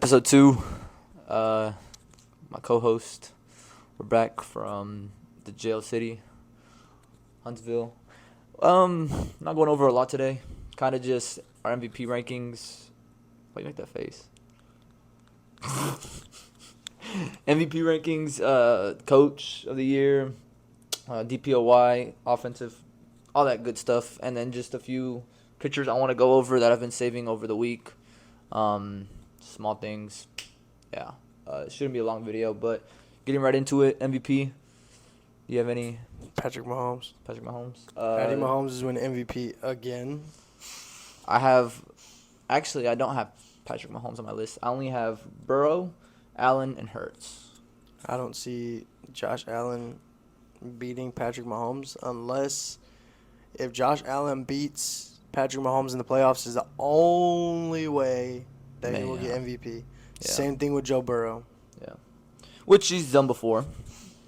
episode 2. My co-host. We're back from the jail city, Huntsville. Not going over a lot today. Kind of just our MVP rankings. Why you make that face? MVP rankings, coach of the year, DPOY, offensive, all that good stuff, and then just a few pictures I want to go over that I've been saving over the week. Small things. Yeah. It shouldn't be a long video, but getting right into it. MVP. Do you have any? Patrick Mahomes. Patrick Mahomes. Patty Mahomes is winning MVP again. I have. Actually, I don't have Patrick Mahomes on my list. I only have Burrow, Allen, and Hurts. I don't see Josh Allen beating Patrick Mahomes unless if Josh Allen beats Patrick Mahomes in the playoffs is the only way that he will get MVP. Yeah. Same thing with Joe Burrow. Yeah. Which he's done before.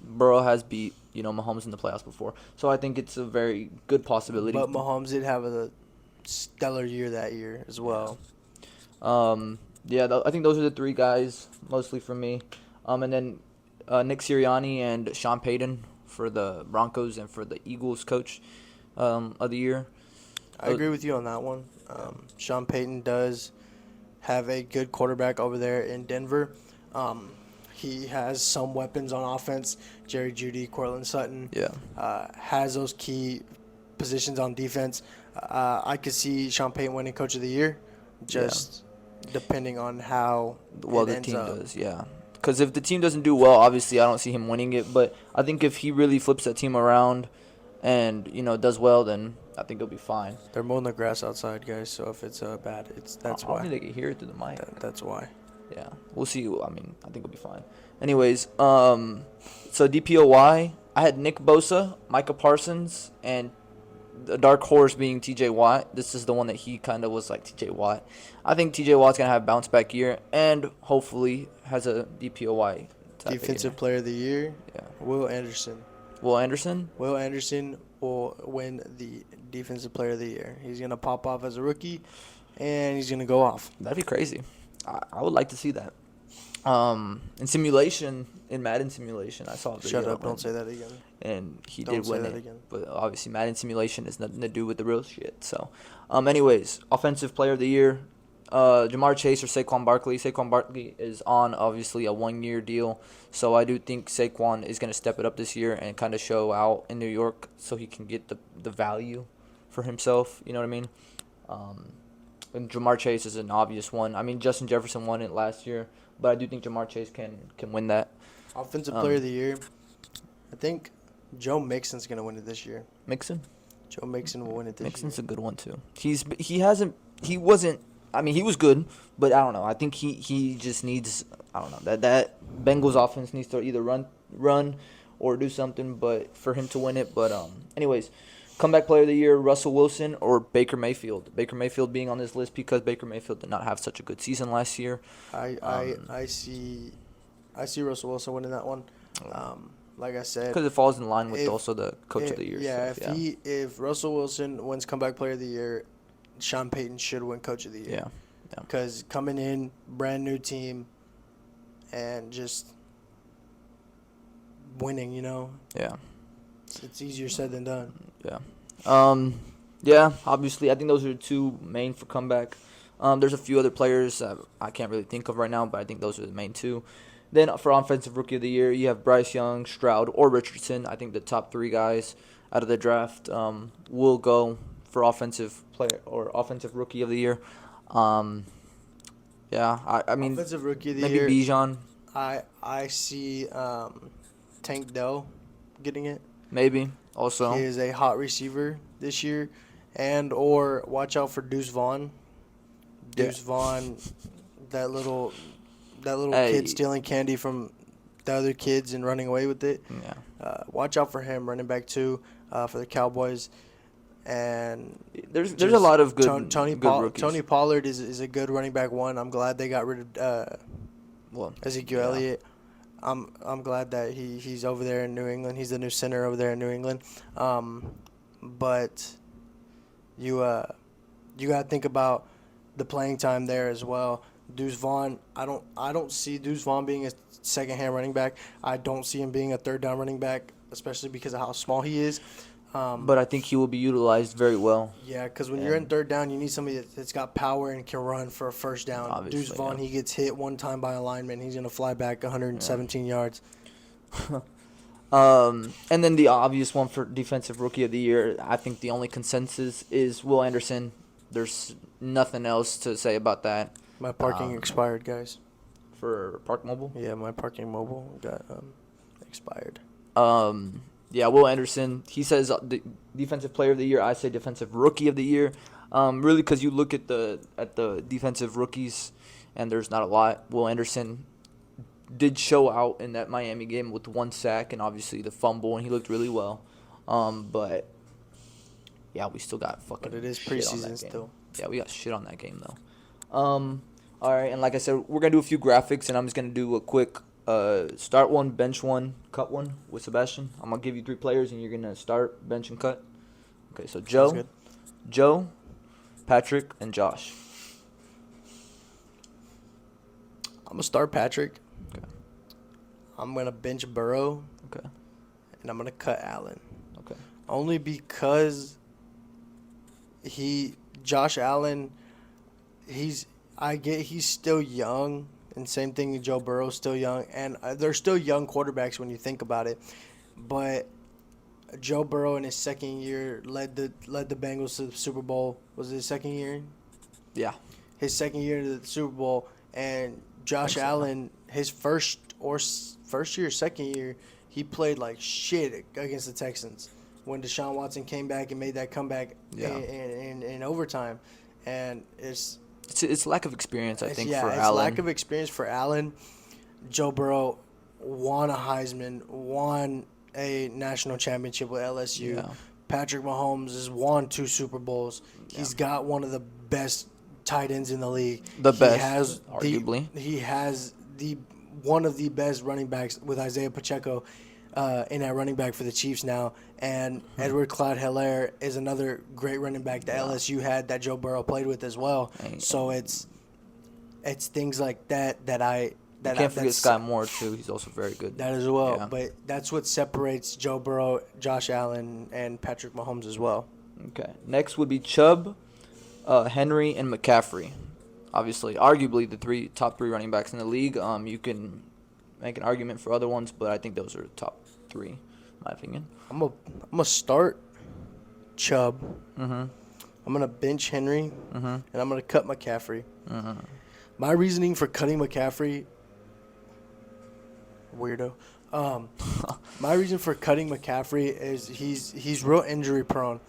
Burrow has beat, Mahomes in the playoffs before. So I think it's a very good possibility. But Mahomes did have a stellar year that year as well. I think those are the three guys mostly for me. And then Nick Sirianni and Sean Payton for the Broncos and for the Eagles coach of the year. I agree with you on that one. Sean Payton does have a good quarterback over there in Denver. He has some weapons on offense. Jerry Jeudy, Cortland Sutton. Yeah. Has those key positions on defense. I could see Sean Payton winning Coach of the Year, just depending on how well it the ends team up. does. Yeah. Because if the team doesn't do well, obviously I don't see him winning it. But I think if he really flips that team around and does well, then I think he'll be fine. They're mowing the grass outside, guys. So if it's bad, that's why. I don't think they can hear it through the mic. That's why. Yeah, we'll see. I think it'll be fine. Anyways, so DPOY, I had Nick Bosa, Micah Parsons, and the dark horse being TJ Watt. This is the one that he kind of was like TJ Watt. I think TJ Watt's going to have a bounce back year and hopefully has a DPOY. Defensive Player of the Year, Yeah. Will Anderson. Will Anderson? Will Anderson will win the Defensive Player of the Year. He's going to pop off as a rookie, and he's going to go off. That'd be crazy. I would like to see that. In Madden Simulation, I saw a video. Shut up, don't say that again. And he Don't did say win that it. again. But obviously, Madden Simulation has nothing to do with the real shit. So, anyways, Offensive Player of the Year, Jamar Chase or Saquon Barkley. Saquon Barkley is on, obviously, a one-year deal. So I do think Saquon is going to step it up this year and kind of show out in New York so he can get the value for himself. You know what I mean? And Jamar Chase is an obvious one. I mean, Justin Jefferson won it last year, but I do think Jamar Chase can win that. Offensive Player of the Year, I think Joe Mixon's going to win it this year. Mixon? Joe Mixon will win it this Mixon's year. a good one, too. He was good, but I don't know. I think he just needs, I don't know, that Bengals offense needs to either run or do something, but for him to win it. But anyways, Comeback Player of the Year, Russell Wilson or Baker Mayfield. Baker Mayfield being on this list because Baker Mayfield did not have such a good season last year. I see Russell Wilson winning that one. Like I said, Because it falls in line with also the Coach of the Year Yeah, stuff. if Russell Wilson wins Comeback Player of the Year, Sean Payton should win Coach of the Year. Yeah. Because coming in, brand new team, and just winning, Yeah. It's easier said than done. Yeah. Obviously, I think those are the two main for comeback. There's a few other players I can't really think of right now, but I think those are the main two. Then for Offensive Rookie of the Year, you have Bryce Young, Stroud, or Richardson. I think the top three guys out of the draft will go for Offensive Player or Offensive Rookie of the Year. I mean, Offensive Rookie of the maybe Year. Bijan. I see Tank Dell getting it. Maybe also. He is a hot receiver this year, and or watch out for Deuce Vaughn. Deuce Vaughn, that little kid stealing candy from the other kids and running away with it. Yeah. Watch out for him, running back 2 for the Cowboys. And there's a lot of good Tony rookies. Tony Pollard is a good running back 1. I'm glad they got rid of Ezekiel Elliott. I'm glad that he's over there in New England. He's the new center over there in New England. But you got to think about the playing time there as well. Deuce Vaughn, I don't see Deuce Vaughn being a second-hand running back. I don't see him being a third-down running back, especially because of how small he is. But I think he will be utilized very well. Yeah, because when you're in And third down, you need somebody that's got power and can run for a first down. obviously, Deuce Vaughn, yeah. he gets hit one time by a lineman, he's gonna fly back 117 yards. And then the obvious one for defensive rookie of the year, I think the only consensus is Will Anderson. There's nothing else to say about that. My parking expired, guys. For Park Mobile. Yeah, my parking mobile got expired. Yeah, Will Anderson. He says the defensive player of the year. I say defensive rookie of the year. Really, because you look at the defensive rookies, and there's not a lot. Will Anderson did show out in that Miami game with 1 sack and obviously the fumble, and he looked really well. But yeah, we still got fucking. But it is shit on that preseason game. still. Yeah, we got shit on that game though. All right, and like I said, we're gonna do a few graphics, and I'm just gonna do a quick start one, bench one, cut one with Sebastian. I'm gonna give you 3 players, and you're gonna start, bench, and cut. Okay, so Sounds Joe, Patrick, and Josh. I'm gonna start Patrick. Okay. I'm gonna bench Burrow, Okay. and I'm gonna cut Allen. Okay. Only because Josh Allen, he's still young, and same thing with Joe Burrow's still young, and they're still young quarterbacks when you think about it. But Joe Burrow in his second year led the Bengals to the Super Bowl. Was it his second year? Yeah. His second year to the Super Bowl, and Josh so. Allen, his first year, second year, he played like shit against the Texans when Deshaun Watson came back and made that comeback in overtime, and it's lack of experience, I think, for it's Allen. lack of experience for Allen. Joe Burrow won a Heisman, won a national championship with LSU. Yeah. Patrick Mahomes has won 2 Super Bowls. He's got one of the best tight ends in the league. Arguably. He has one of the best running backs with Isaiah Pacheco in that running back for the Chiefs now. And Edward Clyde-Helaire is another great running back that LSU had that Joe Burrow played with as well. So it's things like that I can't forget Sky Moore too. He's also very good. that as well. Yeah. But that's what separates Joe Burrow, Josh Allen, and Patrick Mahomes as well. Okay. Next would be Chubb, Henry, and McCaffrey. Obviously, arguably the top three running backs in the league. You can make an argument for other ones, but I think those are the top 3, in my opinion. I'm gonna start Chubb. Mm-hmm. I'm gonna bench Henry, and I'm gonna cut McCaffrey. Mm-hmm. My reasoning for cutting McCaffrey, weirdo. My reason for cutting McCaffrey is he's real injury prone.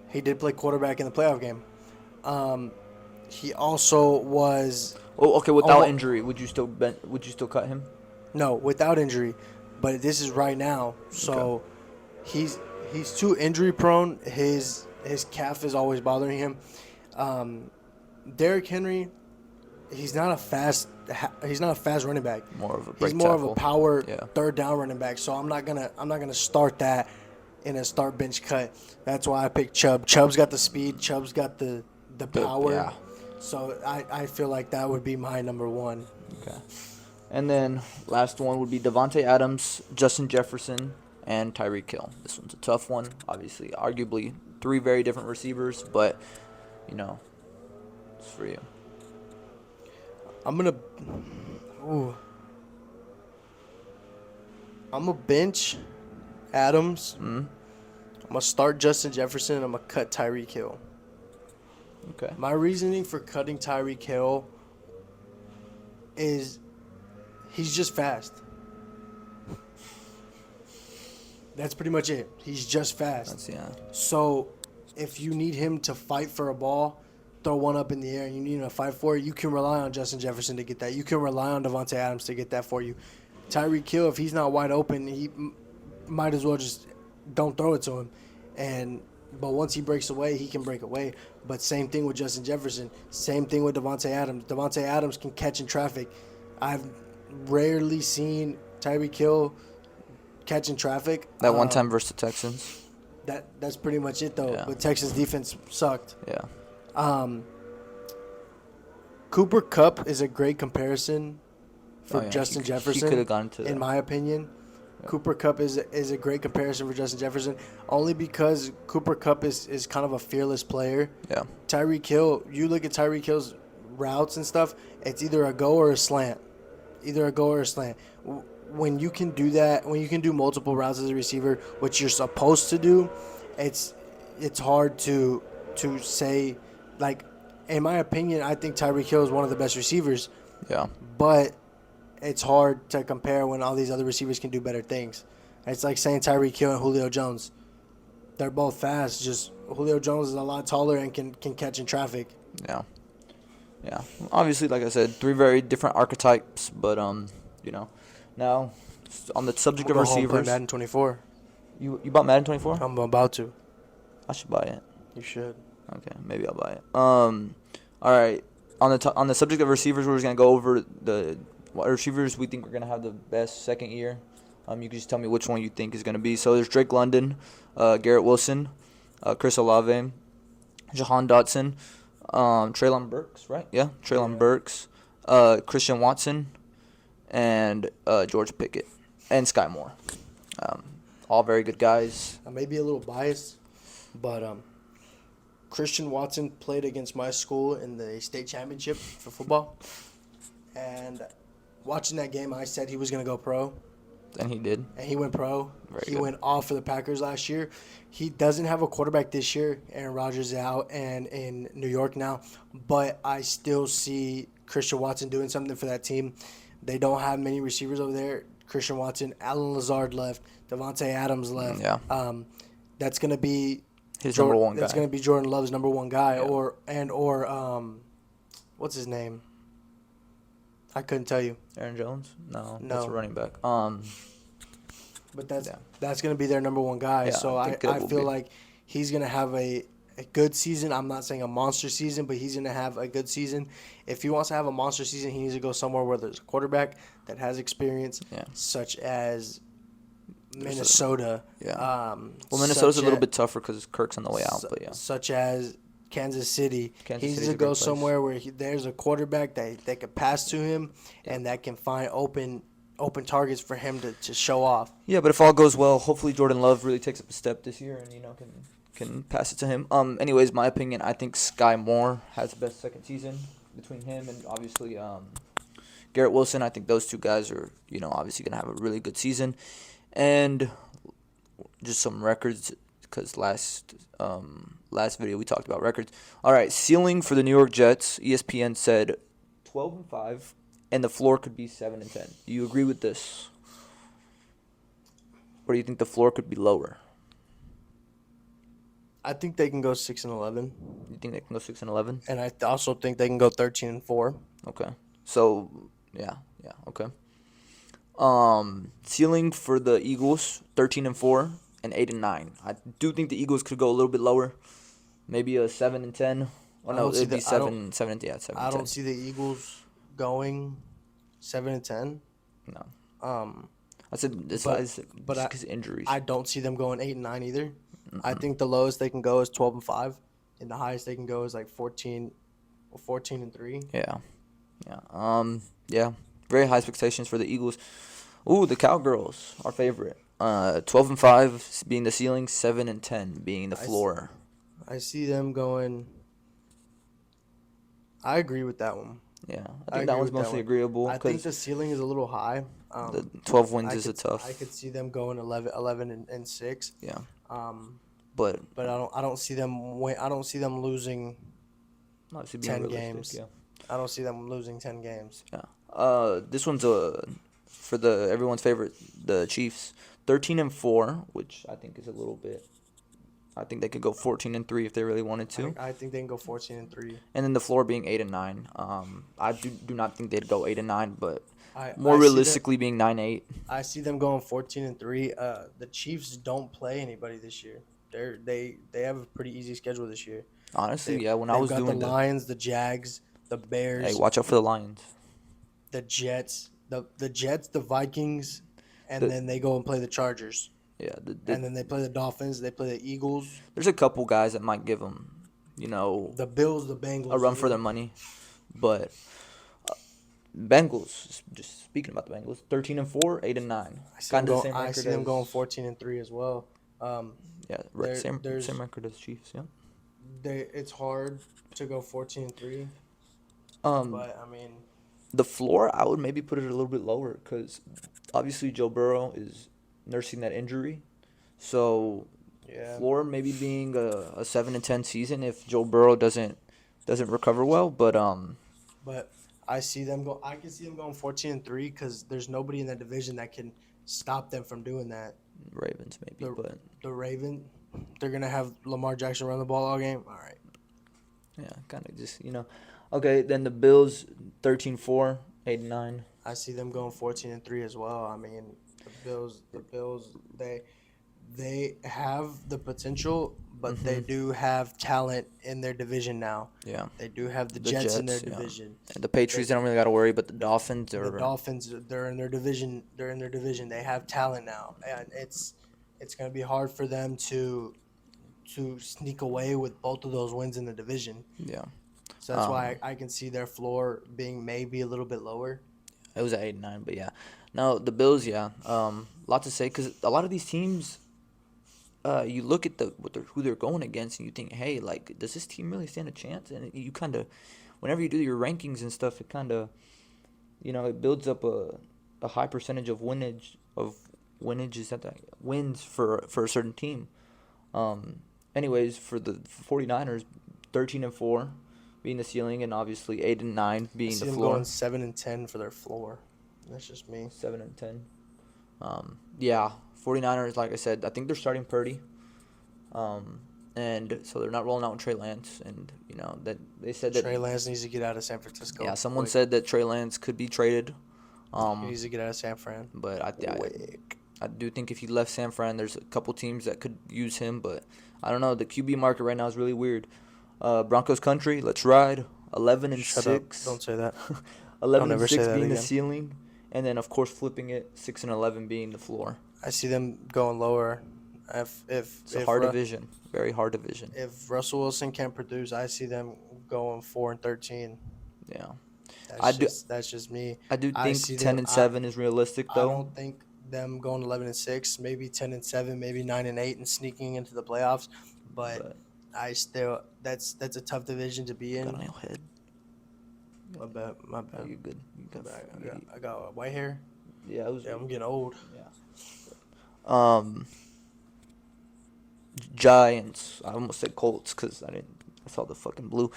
He did play quarterback in the playoff game. He also was. Oh, okay. Without injury, would you still cut him? No, without injury, but this is right now. So he's too injury prone. His calf is always bothering him. Derrick Henry, he's not a fast running back. He's more of a power third down running back. So I'm not gonna start that in a start bench cut. That's why I picked Chubb. Chubb's got the speed. Chubb's got the power. Yeah. So I feel like that would be my number 1. Okay. And then last one would be Devontae Adams, Justin Jefferson, and Tyreek Hill. This one's a tough one. Obviously, arguably 3 very different receivers, but it's for you. I'm gonna bench Adams. I'm gonna start Justin Jefferson, and I'm gonna cut Tyreek Hill. Okay. My reasoning for cutting Tyreek Hill is he's just fast. That's pretty much it. He's just fast. So if you need him to fight for a ball, throw one up in the air, and you need him to fight for it, you can rely on Justin Jefferson to get that. You can rely on Devontae Adams to get that for you. Tyreek Hill, if he's not wide open, he might as well just don't throw it to him. But once he breaks away, he can break away. But same thing with Justin Jefferson. Same thing with Devontae Adams. Devontae Adams can catch in traffic. I've rarely seen Tyreek Hill catch in traffic. That one time versus the Texans. That's pretty much it, though. Yeah. But Texas defense sucked. Yeah. Cooper Cup is a great comparison for Oh, yeah, Justin he Jefferson. could have gone to in that. my opinion. Cooper Cup is a great comparison for Justin Jefferson, only because Cooper Cup is kind of a fearless player. Yeah. Tyreek Hill, you look at Tyreek Hill's routes and stuff, it's either a go or a slant. Either a go or a slant. When you can do that, when you can do multiple routes as a receiver, which you're supposed to do, it's hard to say, like, in my opinion, I think Tyreek Hill is one of the best receivers, Yeah. but it's hard to compare when all these other receivers can do better things. It's like saying Tyreek Hill and Julio Jones. They're both fast. Just Julio Jones is a lot taller and can catch in traffic. Yeah. Yeah. Obviously, like I said, 3 very different archetypes, but now on the subject of I'm gonna go home and play receivers, Madden 24. you bought Madden 24? I'm about to. I should buy it. You should. Okay, maybe I'll buy it. All right. On the subject of receivers, we're just gonna go over what receivers we think are gonna have the best second year. You can just tell me which one you think is gonna be. So there's Drake London, Garrett Wilson, Chris Olave, Jahan Dotson, Traylon Burks, right? Yeah, Traylon Burks, Christian Watson, and George Pickett, and Sky Moore. All very good guys. I may be a little biased, but Christian Watson played against my school in the state championship for football, and watching that game, I said he was going to go pro, And he did. and he went pro. Very He good. went off for the Packers last year. He doesn't have a quarterback this year. Aaron Rodgers is out and in New York now, but I still see Christian Watson doing something for that team. They don't have many receivers over there. Christian Watson, Alan Lazard left, Devontae Adams left. Yeah. That's going to be His number one guy. That's going to be Jordan Love's number one guy, Yeah. or what's his name? I couldn't tell you. Aaron Jones? No, No. that's a running back. But that's Yeah. that's going to be their number one guy. Yeah, So I I think it will feel be. like he's going to have a good season. I'm not saying a monster season, but he's going to have a good season. If he wants to have a monster season, he needs to go somewhere where there's a quarterback that has experience, Yeah. such as Minnesota. Yeah. such Well, Minnesota's a little a- bit tougher because Kirk's on the way out, but yeah. Such as Kansas City. Kansas He needs City's to a great go place. somewhere where there's a quarterback that can pass to him and that can find open targets for him to show off. Yeah, but if all goes well, hopefully Jordan Love really takes up a step this year and can pass it to him. Anyways, my opinion, I think Sky Moore has the best second season between him and obviously Garrett Wilson. I think those two guys are obviously gonna have a really good season, and just some records because last video we talked about records. All right, ceiling for the New York Jets. ESPN said 12-5, and the floor could be 7-10. Do you agree with this? Or do you think the floor could be lower? I think they can go 6-11, You think they can go 6-11? and I also think they can go 13-4. Okay. So yeah, okay. Ceiling for the Eagles 13-4 and 8-9. I do think the Eagles could go a little bit lower, maybe a 7-10. Oh I no, don't see it'd be that- I don't- 7, yeah, 7. I don't see the Eagles going 7-10. No. I said this But- is but I- because injuries. I don't see them going 8-9 either. I think the lowest they can go is 12-5, and the highest they can go is like 14-3. Yeah. Yeah. Very high expectations for the Eagles. Ooh, the Cowgirls, our favorite. 12-5 being the ceiling, 7-10 being the floor. I see them going. I agree with that one. Yeah, I I think that agree one's with that mostly one. agreeable I think because the ceiling is a little high. the 12 wins I is a could- tough. I could see them going 11-6. Yeah, Um, but but I don't see them win. I don't see them losing. obviously being 10 realistic, games. Yeah. I don't see them losing 10 games. Yeah. This one's for the everyone's favorite, the Chiefs, 13-4, which I think is a little bit. I think they could go 14-3 if they really wanted to, I think they can go 14-3. and then the floor being 8-9. I do not think they'd go 8-9, but I more see realistically being 9-8. I see them going 14-3. The Chiefs don't play anybody this year. They have a pretty easy schedule this year. Honestly, yeah. When I They've was got doing the the Lions, the Jags, the Bears, hey, watch out for the Lions. the Jets, the Jets, the Vikings, and The- then they go and play the Chargers. Yeah, And then they play the Dolphins. They play the Eagles, there's a couple guys that might give them, the Bills, the Bengals. a run for their money. But Bengals, just speaking about the Bengals, 13-4, 8-9, kind of the same I record see them as going 14-3 as well. yeah, right, there same there's record as Chiefs. Yeah. it's hard to go 14-3, Um, but I mean, the floor, I would maybe put it a little bit lower because obviously Joe Burrow is nursing that injury. So yeah. floor maybe being a 7-10 season if Joe Burrow doesn't recover well. But But I can see them going 14-3 because there's nobody in that division that can stop them from doing that. Ravens maybe, The but the Raven, they're gonna have Lamar Jackson run the ball all game. All right. yeah, kind of just Okay, then the Bills 13-4, 8-9. I see them going 14-3 as well. I mean, the Bills, they have the potential, but they Mhm. do have talent in their division now. Yeah, They do have the the Jets in their Jets. Yeah, division. and the Patriots. They They don't really got to worry, but the Dolphins the are. Dolphins, they're in their division. They're in their division. They have talent now, and it's going to be hard for them to sneak away with both of those wins in the division. Yeah. So that's why Um, I can see their floor being maybe a little bit lower. it was at 8-9, but yeah. Now the Bills, yeah. Lot to say because a lot of these teams, you look at who they're going against, and you think, hey, like, does this team really stand a chance? And you kind of, whenever you do your rankings and stuff, it kind of, it builds up a high percentage of winnage is that wins for a certain team. Um, anyways, for the 49ers, 13-4 being the ceiling, and obviously 8-9 I being see the them going floor. 7-10 for their floor. That's just me. 7-10. Yeah, 49ers, like I said, I think they're starting Purdy. Um, and so they're not rolling out with Trey Lance, and that they said that Trey Lance needs to get out of San Francisco yeah, someone quick. said that Trey Lance could be traded. He Um, needs to get out of San Fran but quick. I do think if he left San Fran, there's a couple teams that could use him, but I don't know. The QB market right now is really weird. Broncos country, let's ride. 11 and Shut up! 6, Don't say that. Don't 11 and ever say 6 that being the again. ceiling, and then of course flipping it 6-11 being the floor. I see them going lower. If if It's a if hard Ru- division, very hard division. if Russell Wilson can produce, I see them going 4-13. Yeah, I That's do. just that's just me. I do I think see ten them. and seven is realistic I though. don't think them going 11-6, maybe 10-7, maybe 9-8, and sneaking into the playoffs. But But I still that's a tough division to be got in. on your head. My bad. My Oh, bad. you're good. You My got. bad. I got white hair. Yeah, it was. Yeah, I'm getting old. Yeah. Giants. I almost said Colts because I didn't. I saw the fucking blue.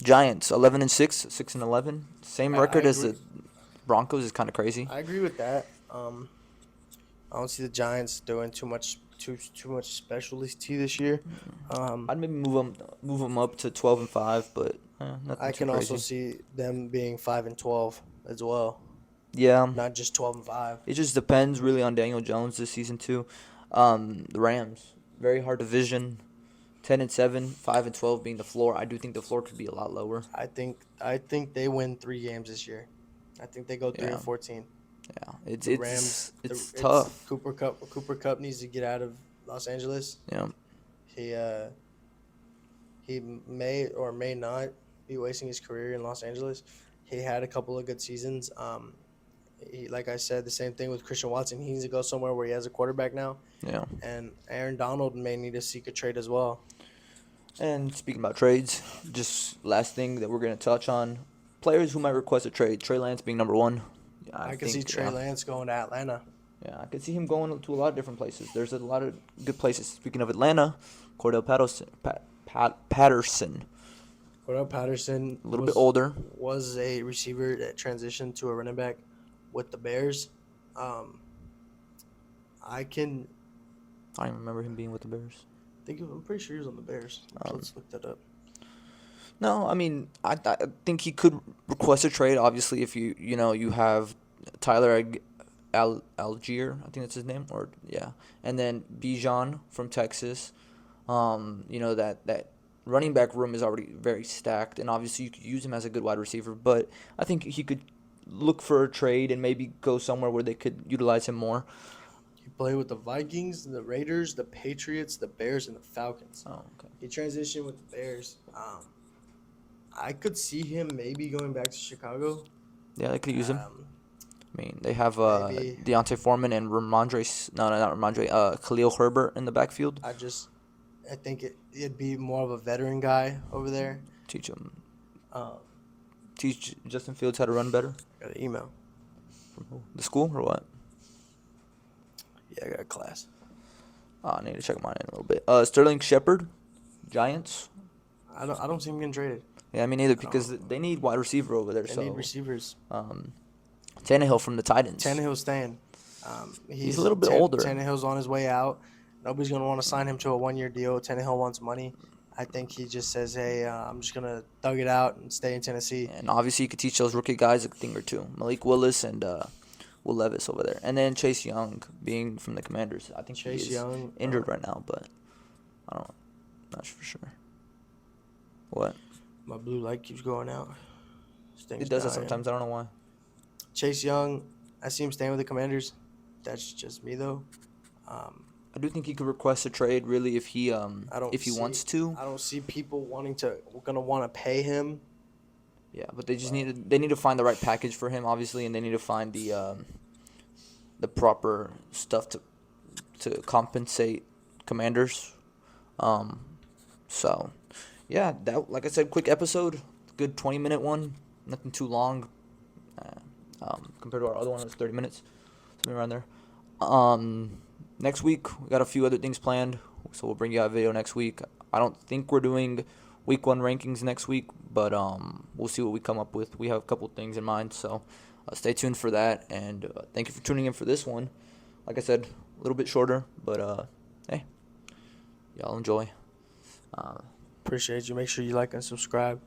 Giants 11-6, 6-11. Same I record as agree. the Broncos is kind of crazy. I agree with that. I don't see the Giants doing too much specialty this year. I'd maybe move them up to 12-5, but nothing I too can also crazy. see them being 5-12 as well, Yeah, not just 12-5. it just depends really on Daniel Jones this season too. The Rams, very hard division. 10-7, 5-12 being the floor. I do think the floor could be a lot lower. I think they win 3 games this year. I think they go 3 Yeah, and 14. yeah. It's The Rams, it's it's it's tough. Cooper Cup. Cooper Cup needs to get out of Los Angeles. Yeah, He uh he may or may not be wasting his career in Los Angeles. He had a couple of good seasons. Like I said, the same thing with Christian Watson. He needs to go somewhere where he has a quarterback now. yeah. And Aaron Donald may need to seek a trade as well. And speaking about trades, just last thing that we're gonna touch on, players who might request a trade. Trey Lance being number one. Yeah, I I can see think. Trey Lance going to Atlanta. Yeah, I could see him going to a lot of different places. There's a lot of good places. Speaking of Atlanta, Cordell Patterson, Cordell Patterson a little bit older. was a receiver that transitioned to a running back with the Bears. Um, I can I don't even remember him being with the Bears. I'm pretty sure he was on the Bears. Let's look that up. No, I mean, I think he could request a trade. Obviously, if you have Tyler Algier, I think that's his name, or yeah, and then Bijan from Texas. That running back room is already very stacked, and obviously you could use him as a good wide receiver. But I think he could look for a trade and maybe go somewhere where they could utilize him more. He played with the Vikings, the Raiders, the Patriots, the Bears, and the Falcons. Oh, okay. He transitioned with the Bears. I could see him maybe going back to Chicago. Yeah, they could use him. Um, I mean, they have maybe Deontay Foreman and Ramondre. No, not Ramondre. Khalil Herbert in the backfield. I think it'd be more of a veteran guy over there. Teach him. Um, Teach Justin Fields how to run better. got an email. From who? The school or what? Yeah, I got a class. I need to check mine in a little bit. Sterling Shepard, Giants. I don't see him getting traded. Yeah, me neither because they need wide receiver over there. They so need receivers. Tannehill from the Titans. Tannehill's staying. He's a little bit older. Tannehill's on his way out. Nobody's going to want to sign him to a 1-year deal. Tannehill wants money. I think he just says, hey, I'm just going to thug it out and stay in Tennessee. And obviously, you could teach those rookie guys a thing or two. Malik Willis and Will Levis over there. And then Chase Young being from the Commanders. I think Chase he is Young, injured right now, but I don't know. Not for sure. What? My blue light keeps going out. It does that sometimes. I don't know why. Chase Young, I see him staying with the Commanders. That's just me, though. I do think he could request a trade, really, if he wants to. I don't see people gonna want to pay him. Yeah, but they just need to find the right package for him, obviously, and they need to find the proper stuff to compensate Commanders. So, yeah, that, like I said, quick episode, good 20-minute one, nothing too long. Compared to our other one, it was 30 minutes, something around there. Next week, we got a few other things planned, so we'll bring you out a video next week. I don't think we're doing week 1 rankings next week, but we'll see what we come up with. We have a couple things in mind, so stay tuned for that, and thank you for tuning in for this one. Like I said, a little bit shorter, but hey, y'all enjoy. Appreciate you. Make sure you like and subscribe.